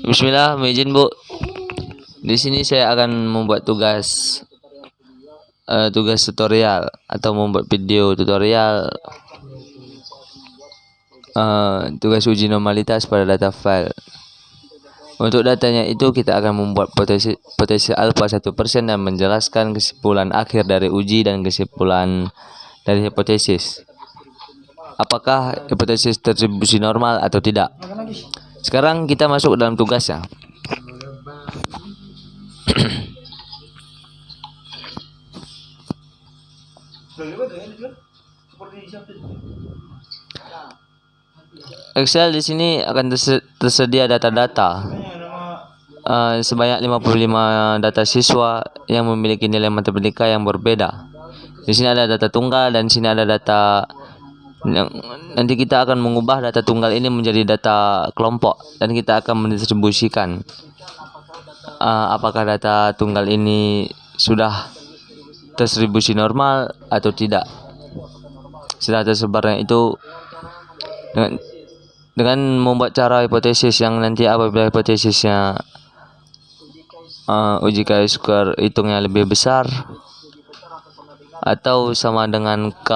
Bismillah, izin Bu. Di sini saya akan membuat tugas tutorial atau membuat video tutorial tugas uji normalitas pada data file. Untuk datanya itu kita akan membuat potensi alfa 1% dan menjelaskan kesimpulan akhir dari uji dan kesimpulan dari hipotesis. Apakah hipotesis distribusi normal atau tidak? Sekarang kita masuk dalam tugasnya. Excel di sini akan tersedia data-data sebanyak 55 data siswa yang memiliki nilai matematika yang berbeda. Di sini ada data tunggal dan di sini ada data nanti kita akan mengubah data tunggal ini menjadi data kelompok dan kita akan mendistribusikan apakah data tunggal ini sudah distribusi normal atau tidak. Setelah tersebarnya itu dengan membuat cara hipotesis yang nanti apabila hipotesisnya uji chi-square hitungnya lebih besar atau sama dengan K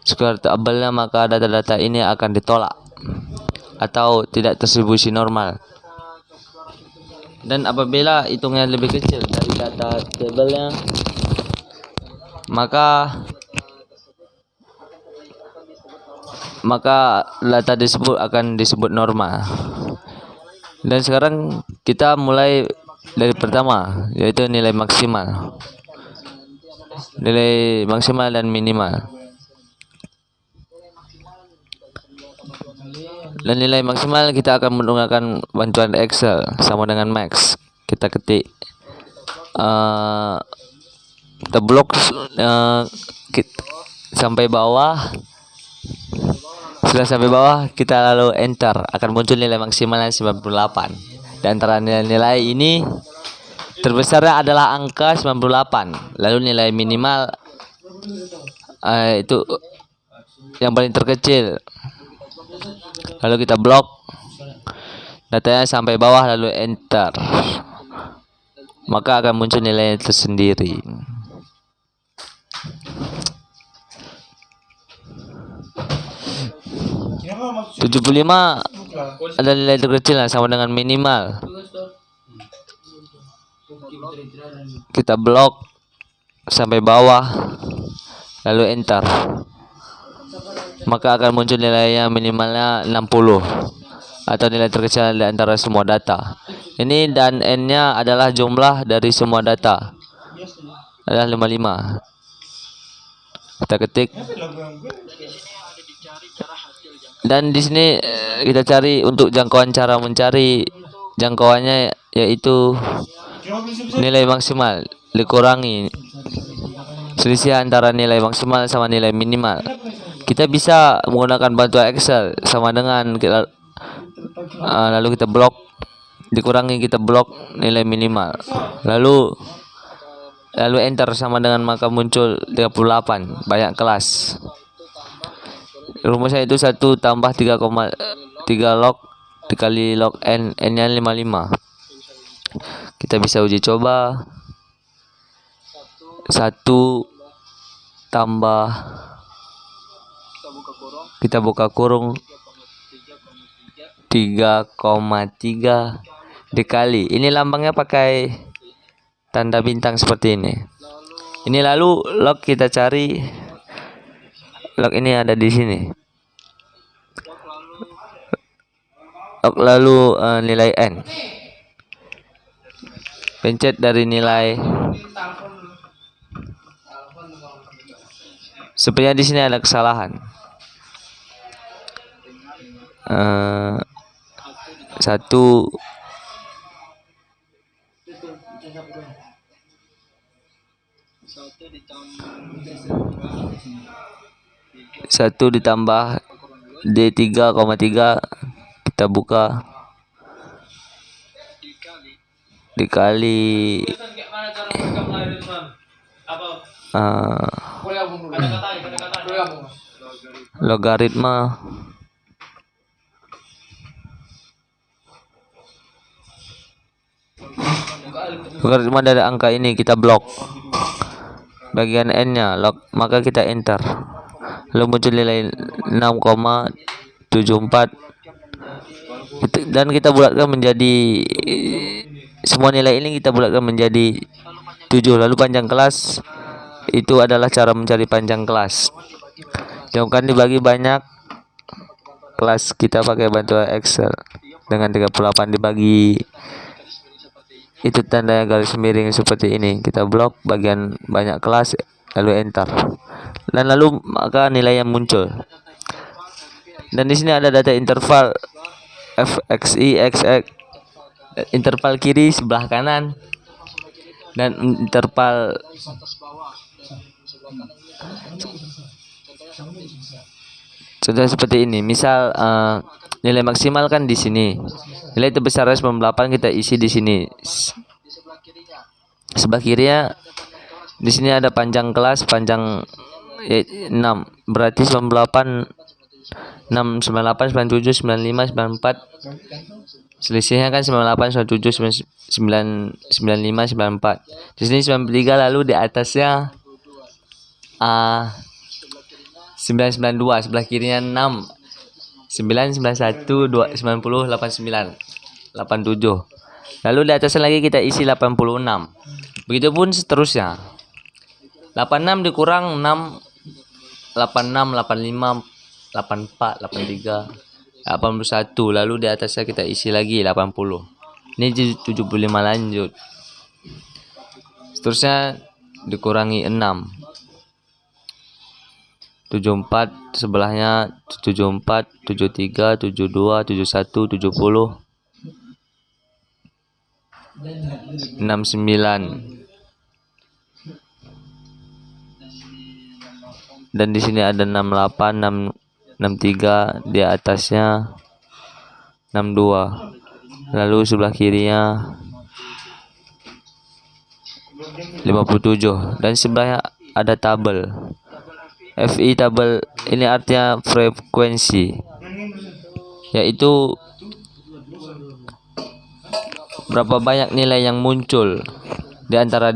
square tabelnya, maka data-data ini akan ditolak atau tidak distribusi normal. Dan apabila hitungnya lebih kecil dari data tabelnya, maka data tersebut akan disebut normal. Dan sekarang kita mulai dari pertama, yaitu nilai maksimal dan minimal. Dan nilai maksimal kita akan menggunakan bantuan Excel sama dengan max. Kita ketik kita blok sampai bawah. Setelah sampai bawah kita lalu enter, akan muncul nilai maksimalnya 98. Dan antara nilai-nilai ini terbesarnya adalah angka 98. Lalu nilai minimal itu yang paling terkecil. Lalu kita blok datanya sampai bawah lalu enter, maka akan muncul nilai tersendiri. Tujuh 75 ada nilai terkecil sama dengan minimal. Kita blok sampai bawah lalu enter, maka akan muncul nilainya minimalnya 60 atau nilai terkecil di antara semua data. Ini dan n-nya adalah jumlah dari semua data, adalah 55. Kita ketik. Dan di sini kita cari untuk jangkauan, cara mencari jangkauannya yaitu nilai maksimal dikurangi selisih antara nilai maksimal sama nilai minimal. Kita bisa menggunakan bantuan Excel sama dengan lalu kita blok dikurangi, kita blok nilai minimal lalu enter sama dengan, maka muncul 38 banyak kelas. Rumusnya itu 1 tambah 3,3 log dikali log n nya 55. Kita bisa uji coba 1 tambah, kita buka kurung 3,3 dikali, ini lambangnya pakai tanda bintang seperti ini. Ini lalu log kita cari, log ini ada di sini. Log lalu nilai n. Pencet dari nilai. Sepertinya di sini ada kesalahan. 1 ditambah D3,3 kita buka dikali logaritma Cuma dari angka ini kita blok bagian n-nya, maka kita enter. Lalu muncul nilai 6,74 dan kita bulatkan menjadi semua nilai ini kita bulatkan menjadi 7. Lalu panjang kelas itu adalah cara mencari panjang kelas. Jauhkan dibagi banyak kelas kita pakai bantuan Excel dengan 38 dibagi itu tanda garis miring seperti ini. Kita blok bagian banyak kelas lalu enter. Dan lalu maka nilai yang muncul. Dan di sini ada data interval fxy, xx, interval kiri sebelah kanan dan interval sudah seperti ini. Misal nilai maksimal kan di sini. Nilai terbesar 98 kita isi di sini. Sebelah kirinya di sini ada panjang kelas, panjang 6. Berarti 98 6 98 97 95 94. Selisihnya kan 98 97 95 94. Di sini 93 lalu di atasnya 992, sebelah kirinya 6 991 2 90 89 87. Lalu di atasnya lagi kita isi 86. Begitupun seterusnya. 86 dikurang 6 86 85 84 83 81. Lalu di atasnya kita isi lagi 80. Ini 75 lanjut. Seterusnya dikurangi 6 74, sebelahnya 74 73 72 71 70 69. Dan di sini ada 68 63, di atasnya 62. Lalu sebelah kirinya 57 dan sebelahnya ada tabel. FI tabel ini artinya frekuensi, yaitu berapa banyak nilai yang muncul di antara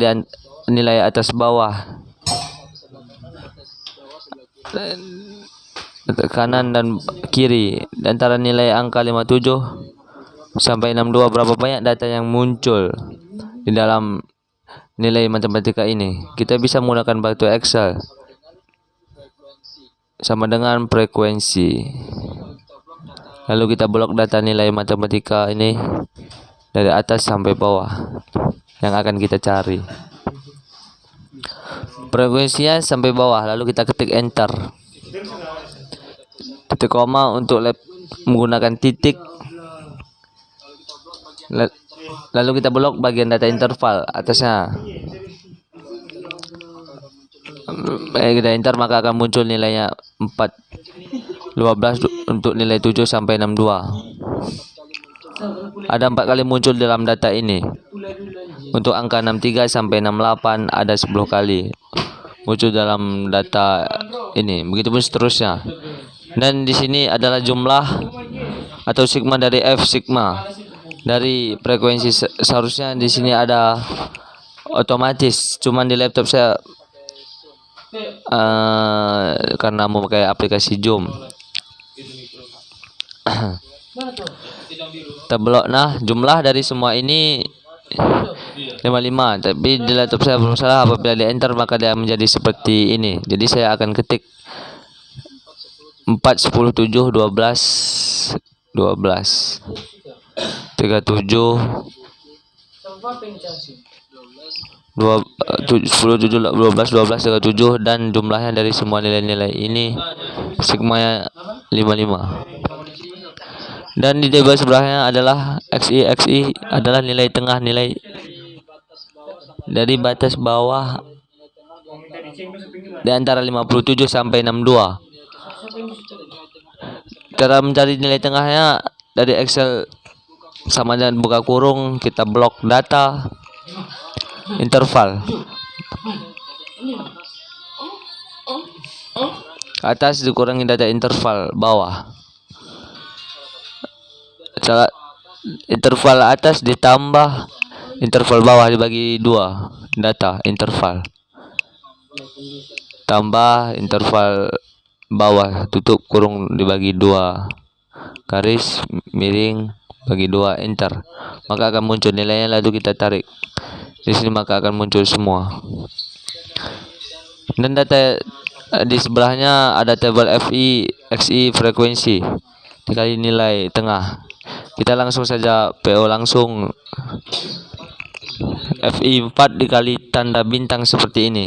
nilai atas bawah, kanan dan kiri, di antara nilai angka 57 sampai 62 berapa banyak data yang muncul di dalam nilai matematika ini. Kita bisa menggunakan batu Excel sama dengan frekuensi. Lalu kita blok data nilai matematika ini dari atas sampai bawah yang akan kita cari. Frekuensinya sampai bawah, lalu kita ketik enter. Titik koma untuk menggunakan titik. Lalu kita blok bagian data interval atasnya. Kita enter maka akan muncul nilainya 4 12 untuk nilai 7 sampai 62. Ada 4 kali muncul dalam data ini. Untuk angka 63 sampai 68 ada 10 kali muncul dalam data ini. Begitupun seterusnya. Dan di sini adalah jumlah atau sigma dari F sigma dari frekuensi. Seharusnya di sini ada otomatis, cuman di laptop saya karena memakai aplikasi Zoom terblok. Nah, jumlah dari semua ini 55, tapi di laptop saya bermasalah. Apabila di enter maka dia menjadi seperti ini. Jadi saya akan ketik 4 10 7 12 12 37 10 7 12 12 37 dan jumlahnya dari semua nilai-nilai ini sigmanya 55. Dan di tabel sebelahnya adalah xi adalah nilai tengah, nilai dari batas bawah di antara 57 sampai 62. Cara mencari nilai tengahnya dari Excel sama dengan buka kurung, kita blok data interval. Atas dikurangi data interval bawah. Cara interval atas ditambah interval bawah dibagi 2, data interval tambah interval bawah tutup kurung dibagi 2, garis miring bagi 2, enter, maka akan muncul nilainya. Lalu kita tarik di sini, maka akan muncul semua. Dan data di sebelahnya ada tabel FI, XI, frekuensi dikali nilai tengah. Kita langsung saja PO langsung FI 4 dikali tanda bintang seperti ini.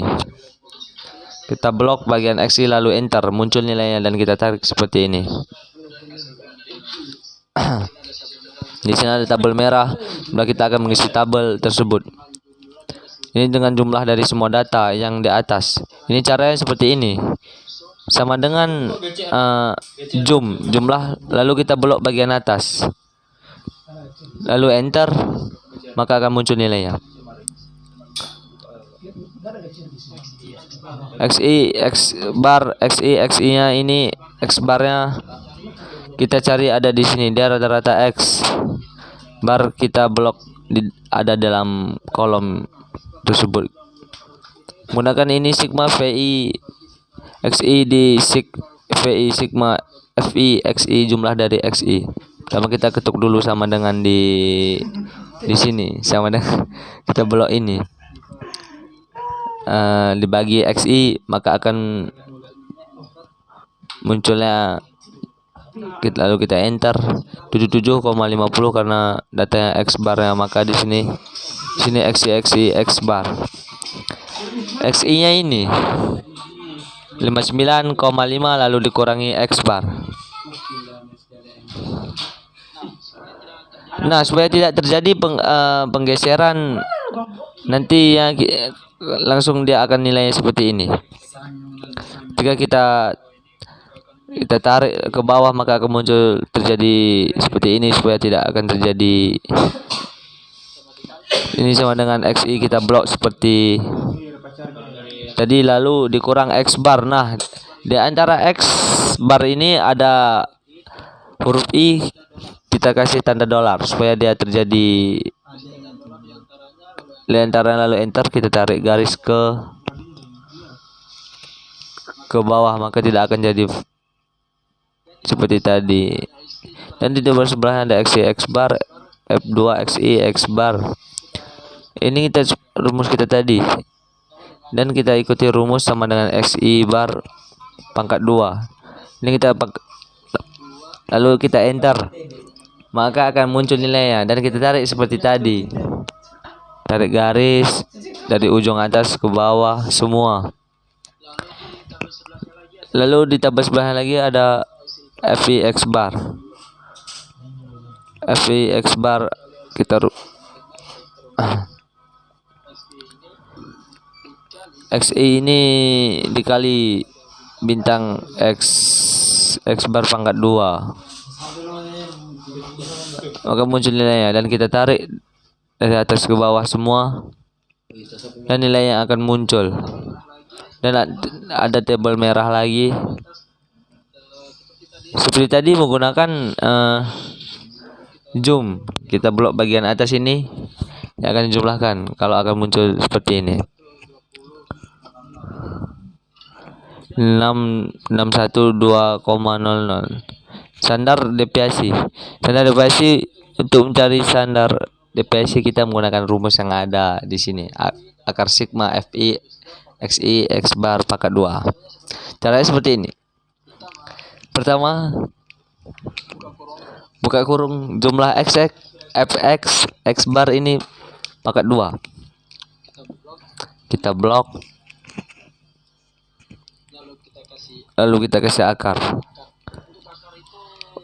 Kita blok bagian XI lalu enter, muncul nilainya dan kita tarik seperti ini. Di sini ada tabel merah, nah kita akan mengisi tabel tersebut. Ini dengan jumlah dari semua data yang di atas. Ini caranya seperti ini. Sama dengan jumlah, lalu kita blok bagian atas. Lalu enter, maka akan muncul nilainya. XI, X bar, XI, XI-nya ini, X barnya kita cari ada di sini. Dia rata-rata X bar kita blok ada dalam kolom tersebut. Gunakan ini sigma VI XI di VI sigma FI XI jumlah dari XI. Pertama kita ketuk dulu sama dengan di sini, sama dengan kita blok ini. Dibagi XI, maka akan munculnya lalu kita enter 77,50 karena datanya X barnya, maka di sini XI X bar. XI nya ini 59,5 lalu dikurangi X bar. Nah, supaya tidak terjadi penggeseran nanti ya, langsung dia akan nilainya seperti ini. Jika kita tarik ke bawah, maka akan muncul terjadi seperti ini, supaya tidak akan terjadi ini. Sama dengan XI kita blok seperti tadi, lalu dikurang X bar. Nah, di antara X bar ini ada huruf I, kita kasih tanda dolar supaya dia terjadi lentaran, lalu enter, kita tarik garis ke bawah, maka tidak akan jadi seperti tadi. Dan di tabel sebelahnya ada XI X bar, F2 XI X bar. Ini rumus kita tadi, dan kita ikuti rumus sama dengan XI bar pangkat 2. Ini kita lalu kita enter, maka akan muncul nilainya, dan kita tarik seperti tadi, tarik garis dari ujung atas ke bawah semua. Lalu di tabel sebelahnya lagi ada FI X bar. FI X bar kita XI ini dikali bintang X bar pangkat 2, maka muncul nilainya, dan kita tarik dari atas ke bawah semua, dan nilainya akan muncul. Dan ada tabel merah lagi seperti tadi menggunakan zoom. Kita blok bagian atas ini yang akan dijumlahkan, kalau akan muncul seperti ini. 612,00. Standar deviasi. Untuk mencari standar deviasi kita menggunakan rumus yang ada di sini. Akar sigma FI XI X bar pangkat 2. Caranya seperti ini. Pertama, buka kurung, jumlah FX X bar ini pangkat 2. Kita blok, lalu kita kasih akar.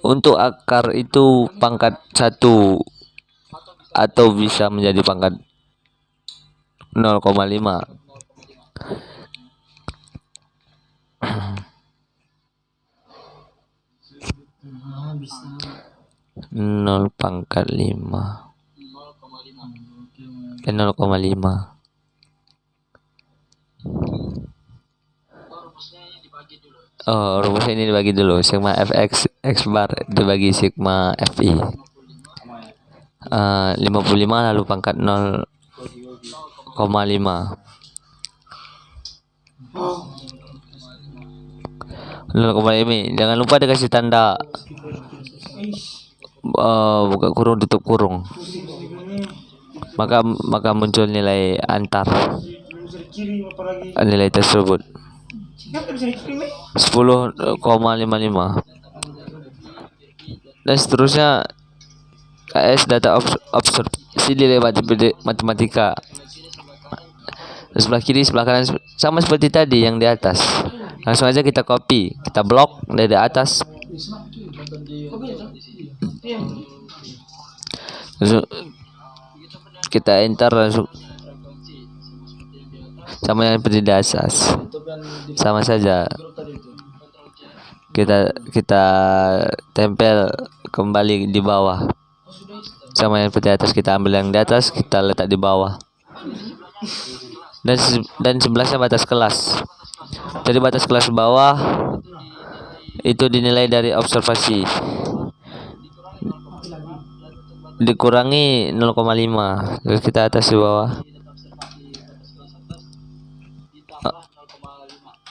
Untuk akar itu pangkat 1 atau bisa menjadi pangkat 0,5. 0 pangkat 5 0,5. Oh, rumusnya ini dibagi dulu. Sigma FX X bar dibagi sigma FI. 55 lalu pangkat 0,5. Ini jangan lupa dikasih tanda buka kurung tutup kurung, maka muncul nilai antar nilai tersebut 10,55 dan seterusnya. KS data observasi nilai matematika. Sebelah kiri sebelah kanan sama seperti tadi yang di atas. Langsung aja kita copy, kita blok dari atas. Langsung kita enter, langsung sama yang seperti di atas, sama saja. Kita tempel kembali di bawah, sama yang seperti atas. Kita ambil yang di atas, kita letak di bawah. Dan sebelahnya batas kelas. Jadi batas kelas bawah itu dinilai dari observasi dikurangi 0,5. Terus kita atas di bawah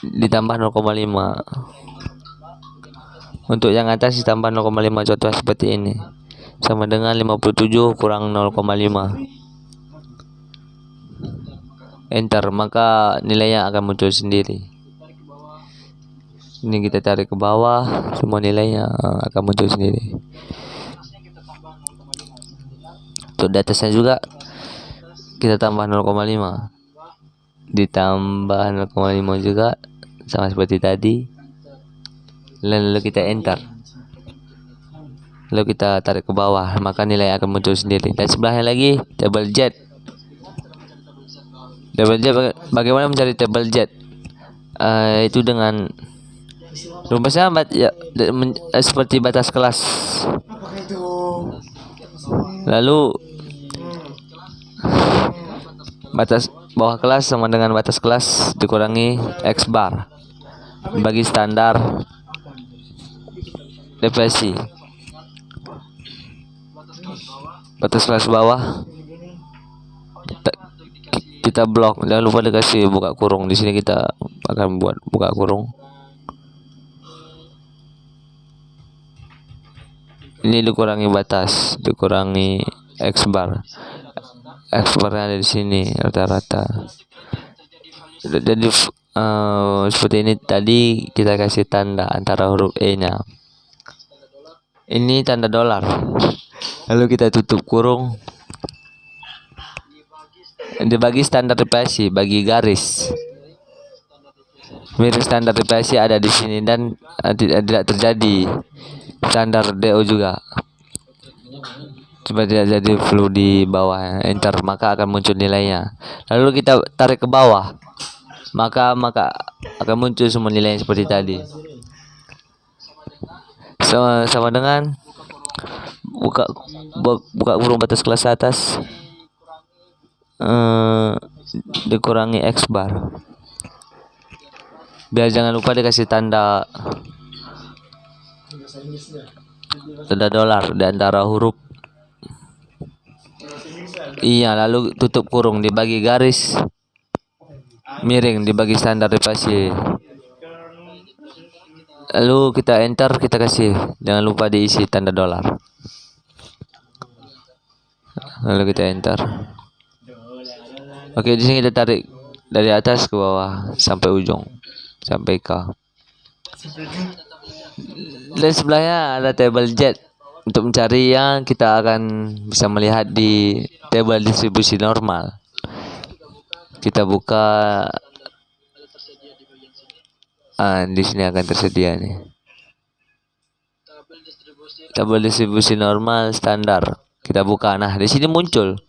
ditambah 0,5. Untuk yang atas ditambah 0,5. Contoh seperti ini, sama dengan 57 kurang 0,5. Enter, maka nilainya akan muncul sendiri. Ini kita tarik ke bawah, semua nilainya akan muncul sendiri. Untuk atasnya juga kita tambah 0,5, ditambah 0,5 juga, sama seperti tadi. Lalu kita enter, lalu kita tarik ke bawah, maka nilai akan muncul sendiri. Dan sebelahnya lagi table Z. Bagaimana mencari table Z? Itu dengan rumusnya seperti batas kelas. Lalu batas bawah kelas sama dengan batas kelas dikurangi X bar bagi standar deviasi. Batas kelas bawah kita blok. Jangan lupa dikasih buka kurung. Di sini kita akan buat buka kurung. Ini dikurangi batas, dikurangi X bar. X barnya ada di sini rata-rata. Jadi seperti ini tadi kita kasih tanda antara huruf E-nya. Ini tanda dolar. Lalu kita tutup kurung. Dibagi standar deviasi, bagi garis. Mirip standar deviasi ada di sini dan tidak terjadi standar DO juga. Coba tidak jadi flu di bawah, enter, maka akan muncul nilainya. Lalu kita tarik ke bawah, maka akan muncul semua nilai seperti tadi. Sama dengan buka kurung batas kelas atas dikurangi X bar. Biar jangan lupa dikasih tanda dolar di antara huruf. Iya, lalu tutup kurung, dibagi garis miring, dibagi standar deviasi. Lalu kita enter, kita kasih, jangan lupa diisi tanda dolar. Lalu kita enter. Oke, di sini kita tarik dari atas ke bawah sampai ujung, sampai ke. Dan sebelahnya ada table Z. Untuk mencari yang kita akan bisa melihat di table distribusi normal. Kita buka, di sini akan tersedia nih. Tabel distribusi normal standar. Kita buka. Nah, di sini muncul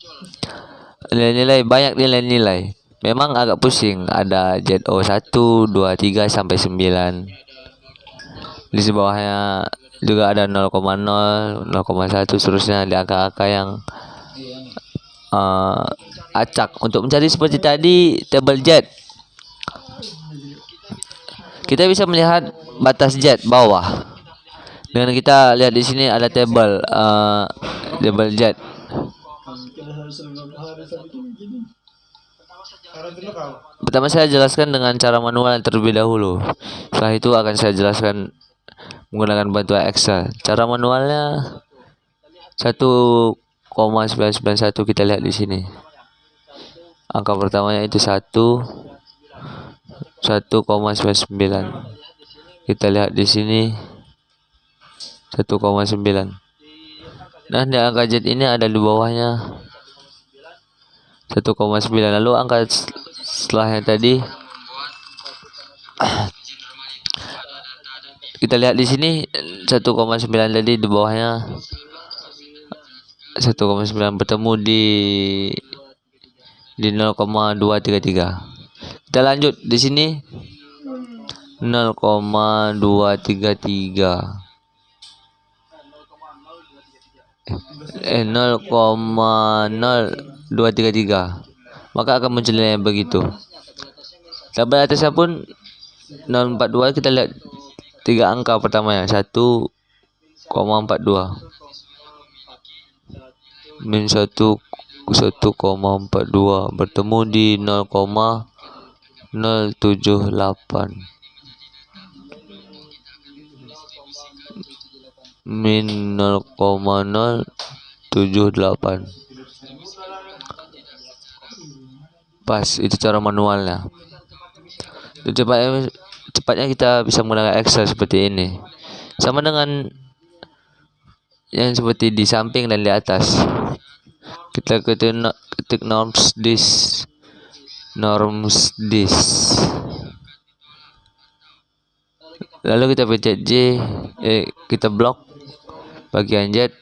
nilai-nilai, banyak nilai-nilai. Memang agak pusing. Ada ZO1, 2, 3 sampai 9. Di bawahnya juga ada 0,0, 0,1, seterusnya di angka-angka yang acak. Untuk mencari seperti tadi table Z, kita bisa melihat batas Z bawah. Dengan kita lihat di sini ada table Z. Pertama saya jelaskan dengan cara manual yang terlebih dahulu. Setelah itu akan saya jelaskan menggunakan bantuan Excel. Cara manualnya 1,991 kita lihat di sini. Angka pertamanya itu 1,99. Kita lihat di sini 1,9. Nah, di angka Z ini ada di bawahnya 1,9. Lalu angka setelahnya tadi kita lihat di sini 1,9 tadi di bawahnya 1,9 bertemu di 0,233. Kita lanjut di sini 0,233. 0,0233, maka akan muncul nilai yang begitu. Tabel atasnya pun 0,42. Kita lihat tiga angka pertamanya 1,42 min 1,42 bertemu di 0,078 min 0,078. Pas, itu cara manualnya. Cepatnya kita bisa menggunakan Excel seperti ini, sama dengan yang seperti di samping dan di atas. Kita ketik norms this, lalu kita pencet kita blok bagian Z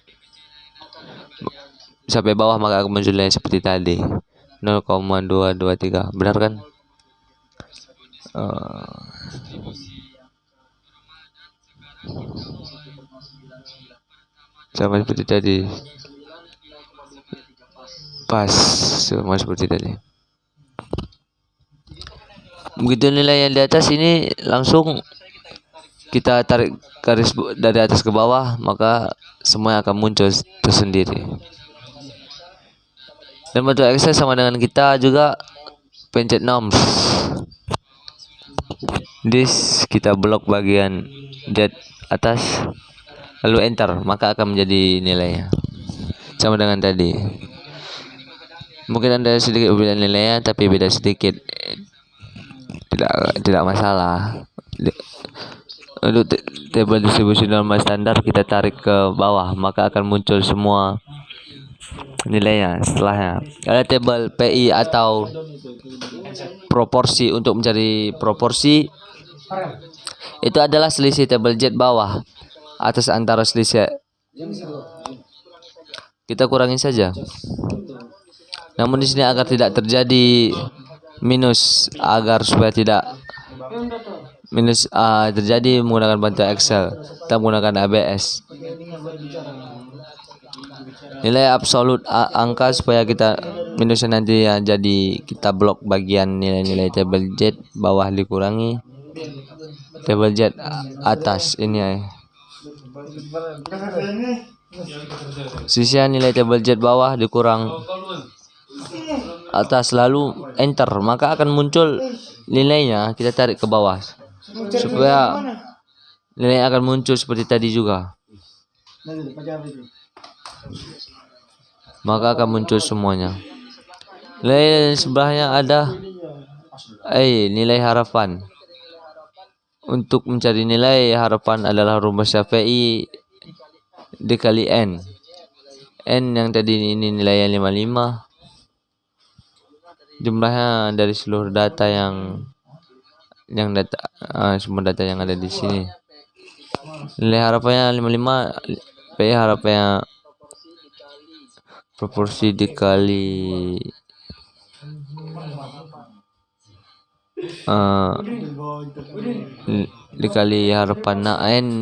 sampai bawah, maka akan muncul yang seperti tadi 0,223. benar kan? Sama seperti tadi, pas sama seperti tadi. Begitu nilai yang di atas ini langsung kita tarik garis dari atas ke bawah, maka semua akan muncul tersendiri. Dan bentuk Excel sama dengan kita juga pencet norms this, kita blok bagian Z atas, lalu enter, maka akan menjadi nilainya sama dengan tadi. Mungkin Anda sedikit berbeda nilainya, tapi beda sedikit, tidak masalah. Untuk tabel distribusi normal standar kita tarik ke bawah, maka akan muncul semua nilainya setelahnya. Ada tabel PI atau proporsi. Untuk mencari proporsi, itu adalah selisih tabel Z bawah atas antara selisih. Kita kurangi saja. Namun di sini agar tidak terjadi minus, agar supaya tidak minus terjadi menggunakan bantuan Excel, kita menggunakan ABS. Nilai absolut angka supaya kita minusnya nanti jadi kita blok bagian nilai-nilai tabel Z bawah dikurangi tabel Z atas ini sisian nilai tabel Z bawah dikurang atas, lalu enter, maka akan muncul nilainya. Kita tarik ke bawah supaya nilai akan muncul seperti tadi juga, maka akan muncul semuanya. Nilai sebelahnya ada nilai harapan. Untuk mencari nilai harapan adalah rumus PI dikali N. N yang tadi ini nilainya 55. Jumlahnya dari seluruh data yang data semua data yang ada di sini. Nilai harapannya 55, PI harapannya proporsi dikali harapan.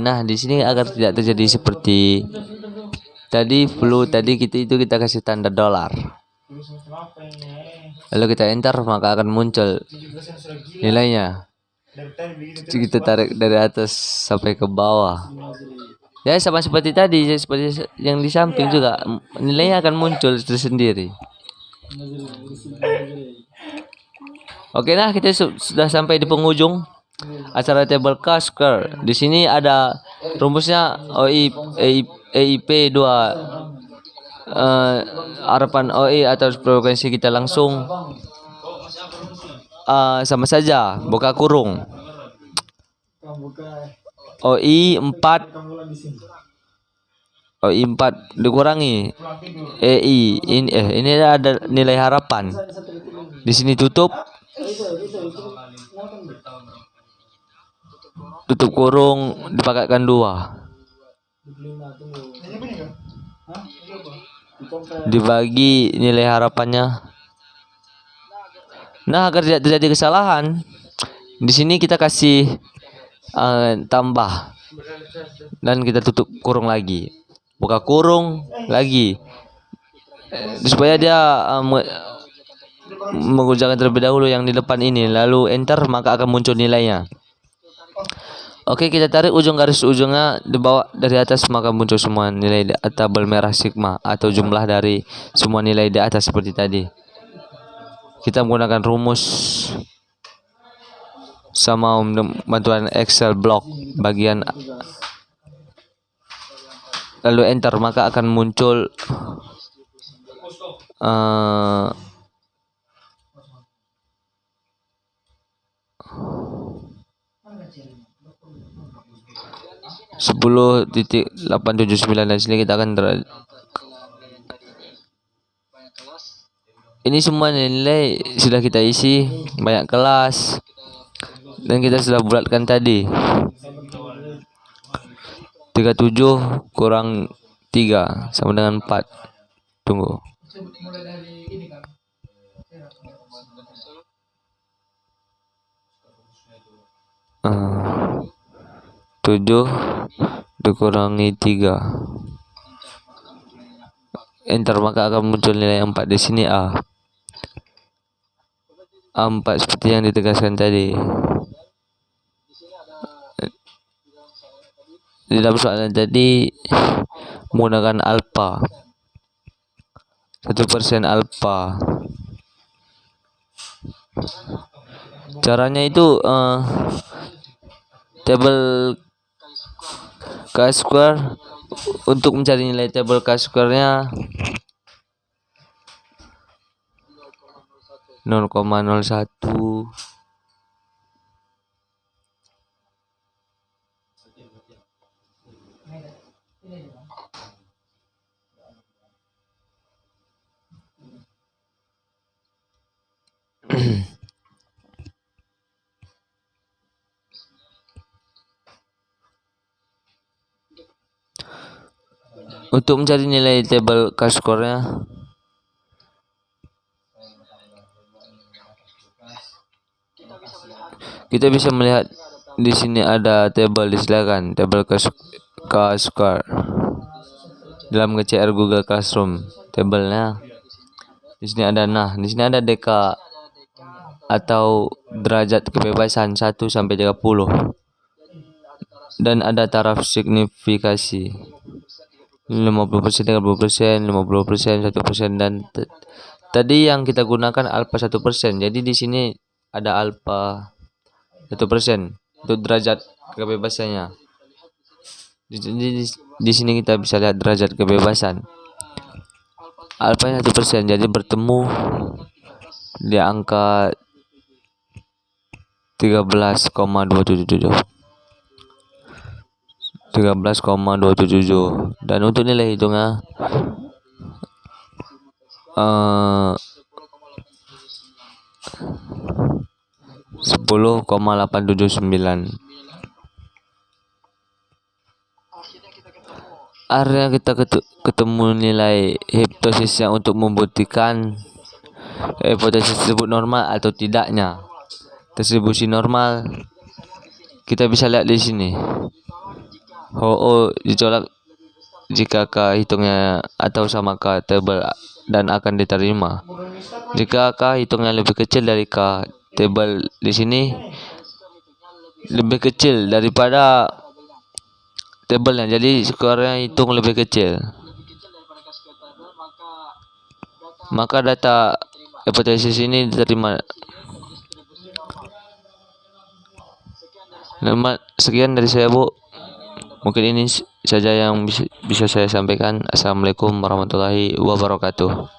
Nah di sini agar tidak terjadi seperti tadi kita kasih tanda dolar, lalu kita enter, maka akan muncul nilainya. Kita tarik dari atas sampai ke bawah, ya sama seperti tadi, seperti yang di samping juga nilainya akan muncul tersendiri. Oke, nah kita sudah sampai di penghujung acara table Kasker. Di sini ada rumusnya EIP 2, harapan OI atau frekuensi kita langsung sama saja, buka kurung. OI 4 dikurangi ini ada nilai harapan. Di sini tutup kurung dipakaikan 2 dibagi nilai harapannya. Nah, agar tidak terjadi kesalahan, di sini kita kasih tambah dan kita tutup kurung lagi, buka kurung lagi, supaya dia mengerjakan terlebih dahulu yang di depan ini, lalu enter, maka akan muncul nilainya. Oke, kita tarik ujung garis ujungnya di bawah dari atas, maka muncul semua nilai tabel merah sigma atau jumlah dari semua nilai di atas seperti tadi. Kita menggunakan rumus sama bantuan Excel block bagian, lalu enter, maka akan muncul 10.879. dan sini kita akan ini semua nilai sudah kita isi, banyak kelas, dan kita sudah bulatkan tadi. 37 kurang 3 sama dengan 4. Tunggu. Uh, 7 dikurangi 3. Enter, maka akan muncul nilai 4 di sini. A4 seperti yang ditegaskan tadi. Di dalam soalan tadi menggunakan alfa, 1% alfa. Caranya itu tabel Chi-square. Untuk mencari nilai tabel Chi-square-nya 0,01. Untuk mencari nilai tabel Chi-square-nya kita bisa melihat di sini ada tabel, disilakan tabel Chi-square dalam nge-CR Google Classroom. Tabelnya di sini ada, di sini ada DK atau derajat kebebasan 1 sampai 30, dan ada taraf signifikasi 50%, 30%, 50%, 1%, dan tadi yang kita gunakan alfa 1%. Jadi di sini ada alfa 1% untuk derajat kebebasannya. Di sini kita bisa lihat derajat kebebasan. Alfa 1%, jadi bertemu di angka 13,277. 13,277, dan untuk nilai hitungnya 10,879. Akhirnya kita ketemu nilai hipotesisnya untuk membuktikan hipotesis tersebut normal atau tidaknya. Distribusi normal kita bisa lihat di sini. HO ditolak jika K hitungnya atau sama K tabel dan akan diterima. Jika K hitungnya lebih kecil dari K tabel di sini, lebih kecil daripada tabelnya, jadi skornya hitung lebih kecil. maka data hipotesis ini diterima. Sekian dari saya, Bu. Mungkin ini saja yang bisa saya sampaikan. Assalamualaikum warahmatullahi wabarakatuh.